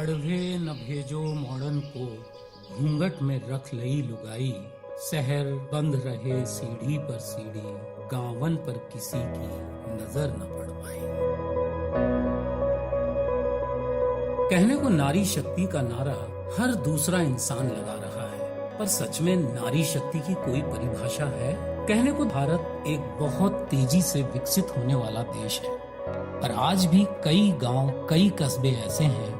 पढ़वे न भेजो मॉडर्न को, घूंघट में रख लई लुगाई। शहर बंद रहे सीढ़ी पर सीढ़ी, गांवन पर किसी की नजर न पड़ पाई। कहने को नारी शक्ति का नारा हर दूसरा इंसान लगा रहा है, पर सच में नारी शक्ति की कोई परिभाषा है? कहने को भारत एक बहुत तेजी से विकसित होने वाला देश है, पर आज भी कई गांव, कई कस्बे ऐसे हैं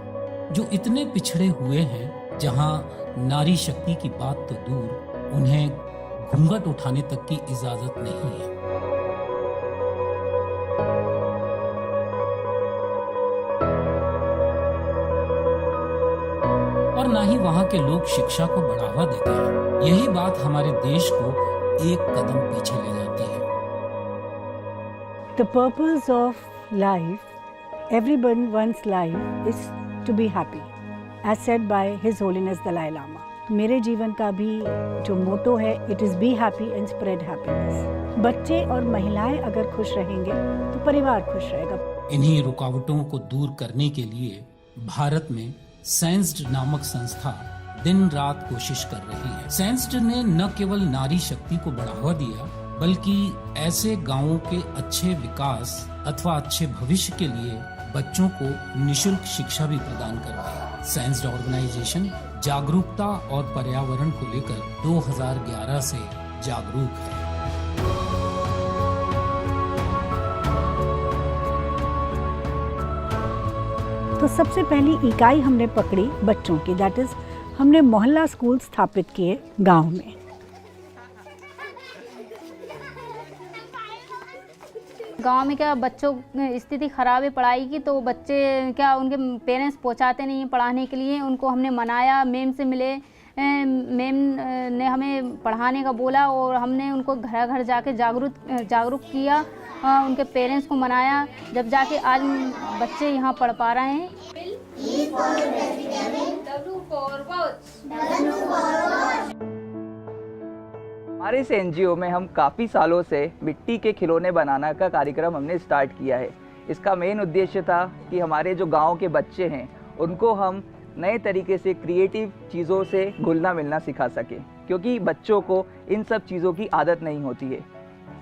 जो इतने पिछड़े हुए हैं जहां नारी शक्ति की बात तो दूर, उन्हें घूंघट उठाने तक की इजाजत नहीं है। और ना ही वहां के लोग शिक्षा को बढ़ावा देते हैं। यही बात हमारे देश को एक कदम पीछे ले जाती है। The purpose of life, everyone one's life is to be happy, as said by His Holiness Dalai Lama. मेरे जीवन का भी जो मोटो है, it is be happy and spread happiness. बच्चे और महिलाएं अगर खुश रहेंगे तो परिवार खुश रहेगा। इन्हीं रुकावटों को दूर करने के लिए भारत में सेंस्ड नामक संस्था दिन रात कोशिश कर रही है। सेंस्ड ने न केवल नारी शक्ति को बढ़ावा दिया, बल्कि ऐसे गांवों के अच्छे विकास अथवा अच्छे भविष्य के लिए बच्चों को निशुल्क शिक्षा भी प्रदान करवाई। सेंस्ड ऑर्गेनाइजेशन जागरूकता और पर्यावरण को लेकर 2011 से जागरूक है। तो सबसे पहली इकाई हमने पकड़ी बच्चों की, दैट इज हमने मोहल्ला स्कूल स्थापित किए गांव में। गांव में क्या बच्चों की स्थिति खराब है पढ़ाई की, तो बच्चे क्या उनके पेरेंट्स पहुंचाते नहीं हैं पढ़ाने के लिए। उनको हमने मनाया, मैम से मिले, मैम ने हमें पढ़ाने का बोला और हमने उनको घर घर जाके जागरूक किया, उनके पेरेंट्स को मनाया, जब जाके आज बच्चे यहाँ पढ़ पा रहे हैं। हमारे इस एनजीओ में हम काफ़ी सालों से मिट्टी के खिलौने बनाना का कार्यक्रम हमने स्टार्ट किया है। इसका मेन उद्देश्य था कि हमारे जो गांव के बच्चे हैं उनको हम नए तरीके से क्रिएटिव चीज़ों से घुलना मिलना सिखा सकें, क्योंकि बच्चों को इन सब चीज़ों की आदत नहीं होती है।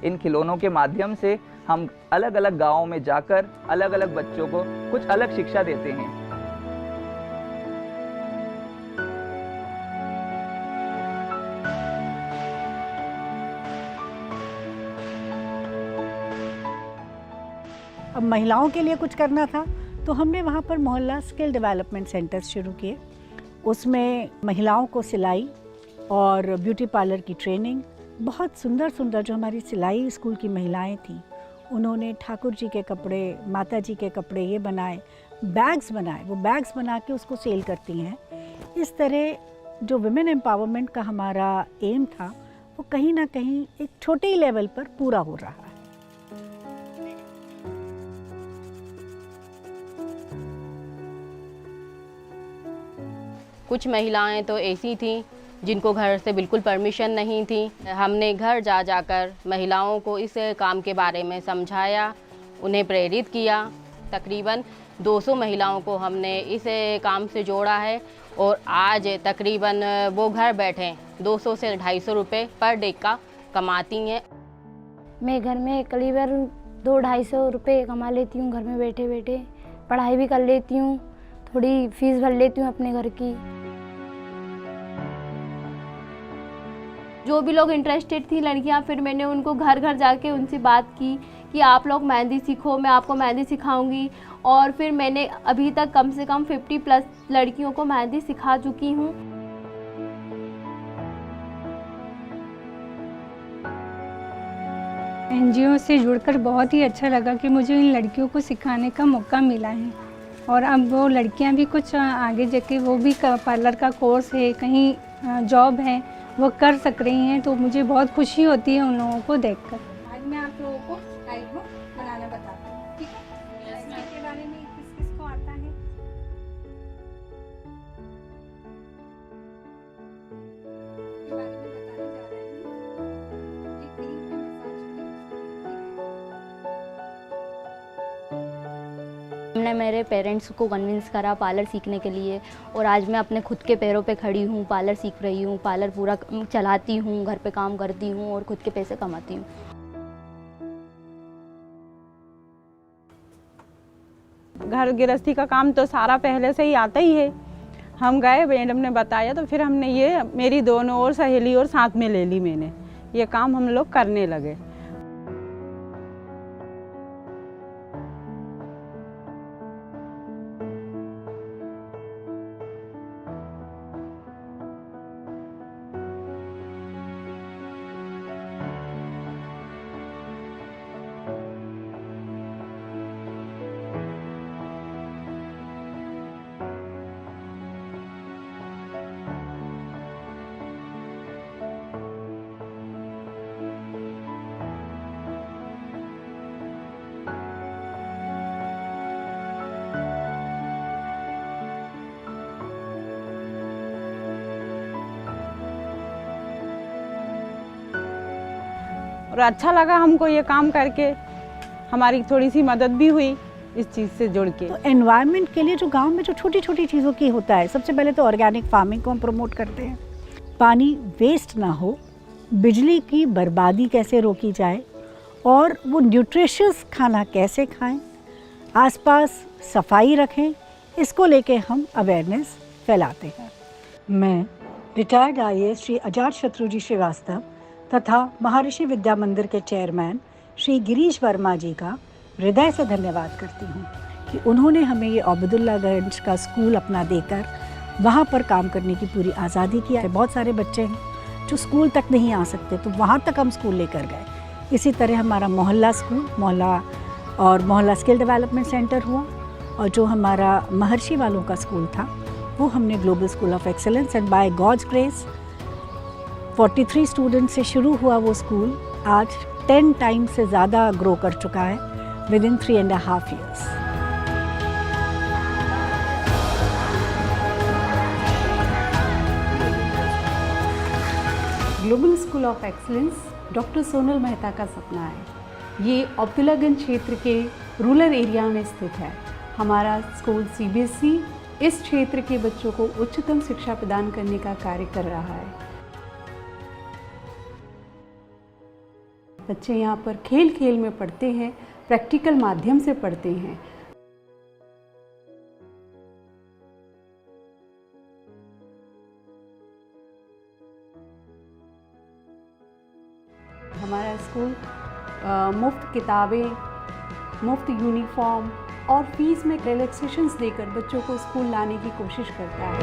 इन खिलौनों के माध्यम से हम अलग अलग गाँवों में जाकर अलग अलग बच्चों को कुछ अलग शिक्षा देते हैं। अब महिलाओं के लिए कुछ करना था तो हमने वहाँ पर मोहल्ला स्किल डेवलपमेंट सेंटर्स शुरू किए। उसमें महिलाओं को सिलाई और ब्यूटी पार्लर की ट्रेनिंग, बहुत सुंदर सुंदर जो हमारी सिलाई स्कूल की महिलाएं थीं, उन्होंने ठाकुर जी के कपड़े, माता जी के कपड़े ये बनाए, बैग्स बनाए, वो बैग्स बना के उसको सेल करती हैं। इस तरह जो वुमेन एम्पावरमेंट का हमारा एम था वो कहीं ना कहीं एक छोटे ही लेवल पर पूरा हो रहा है। कुछ महिलाएं तो ऐसी थीं जिनको घर से बिल्कुल परमिशन नहीं थी। हमने घर जा जाकर महिलाओं को इस काम के बारे में समझाया, उन्हें प्रेरित किया। तकरीबन 200 महिलाओं को हमने इस काम से जोड़ा है और आज तकरीबन वो घर बैठे 200 से 250 रुपये पर डे का कमाती हैं। मैं घर में करीबन 200-250 रुपये कमा लेती हूँ, घर में बैठे बैठे पढ़ाई भी कर लेती हूँ, थोड़ी फीस भर लेती हूँ अपने घर की। जो भी लोग इंटरेस्टेड थी लड़कियां, फिर मैंने उनको घर घर जाके उनसे बात की कि आप लोग मेहंदी सीखो, मैं आपको मेहंदी सिखाऊंगी। और फिर मैंने अभी तक कम से कम 50+ लड़कियों को मेहंदी सिखा चुकी हूँ। एनजीओ से जुड़कर बहुत ही अच्छा लगा कि मुझे इन लड़कियों को सिखाने का मौका मिला है। और अब वो लड़कियां भी कुछ आगे जाके वो भी पार्लर का कोर्स है, कहीं जॉब है, वो कर सक रही हैं, तो मुझे बहुत खुशी होती है उन लोगों को देखकर। आज मैं आप लोगों को आईब्रो बनाना बताती हूँ, ठीक है? इसके बारे में किस को आता है? इसके बारे में बताने जा रही हूँ। ये क्रीम पे मसाज करें। हमने मैंने मेरे पेरेंट्स को कन्विंस करा पार्लर सीखने के लिए, और आज मैं अपने खुद के पैरों पे खड़ी हूँ, पार्लर सीख रही हूँ, पार्लर पूरा चलाती हूँ, घर पे काम करती हूँ और खुद के पैसे कमाती हूँ। घर गृहस्थी का काम तो सारा पहले से ही आता ही है। हम गए, मैडम ने बताया तो फिर हमने ये मेरी दोनों और सहेली और साथ में ले ली, मैंने ये काम हम लोग करने लगे। और अच्छा लगा हमको ये काम करके, हमारी थोड़ी सी मदद भी हुई इस चीज़ से जुड़ के। तो एनवायरनमेंट के लिए जो गांव में जो छोटी छोटी चीज़ों की होता है, सबसे पहले तो ऑर्गेनिक फार्मिंग को हम प्रमोट करते हैं। पानी वेस्ट ना हो, बिजली की बर्बादी कैसे रोकी जाए और वो न्यूट्रिशियस खाना कैसे खाएं, आसपास सफाई रखें, इसको लेके हम अवेयरनेस फैलाते हैं। मैं रिटायर्ड आईएएस श्री अजात शत्रुजी श्रीवास्तव तथा महर्षि विद्या मंदिर के चेयरमैन श्री गिरीश वर्मा जी का हृदय से धन्यवाद करती हूँ कि उन्होंने हमें ये अब्दुल्लागंज का स्कूल अपना देकर वहाँ पर काम करने की पूरी आज़ादी किया है। बहुत सारे बच्चे हैं जो स्कूल तक नहीं आ सकते, तो वहाँ तक हम स्कूल लेकर गए। इसी तरह हमारा मोहल्ला स्कूल, मोहल्ला स्किल डेवलपमेंट सेंटर हुआ, और जो हमारा महर्षि वालों का स्कूल था वो हमने global school of excellence, and by God's grace 43 student से शुरू हुआ वो स्कूल आज 10 टाइम्स से ज़्यादा ग्रो कर चुका है with in 3.5 years। Global school of excellence doctor Sonal Mehta का सपना है। ये अब्दुल्लागंज क्षेत्र के रूरल एरिया में स्थित है। हमारा स्कूल CBSE इस क्षेत्र के बच्चों को उच्चतम शिक्षा प्रदान करने का कार्य कर रहा है। बच्चे यहाँ पर खेल खेल में पढ़ते हैं, प्रैक्टिकल माध्यम से पढ़ते हैं। हमारा स्कूल मुफ्त किताबें, मुफ्त यूनिफॉर्म और फीस में रिलैक्सेशंस देकर बच्चों को स्कूल लाने की कोशिश करता है।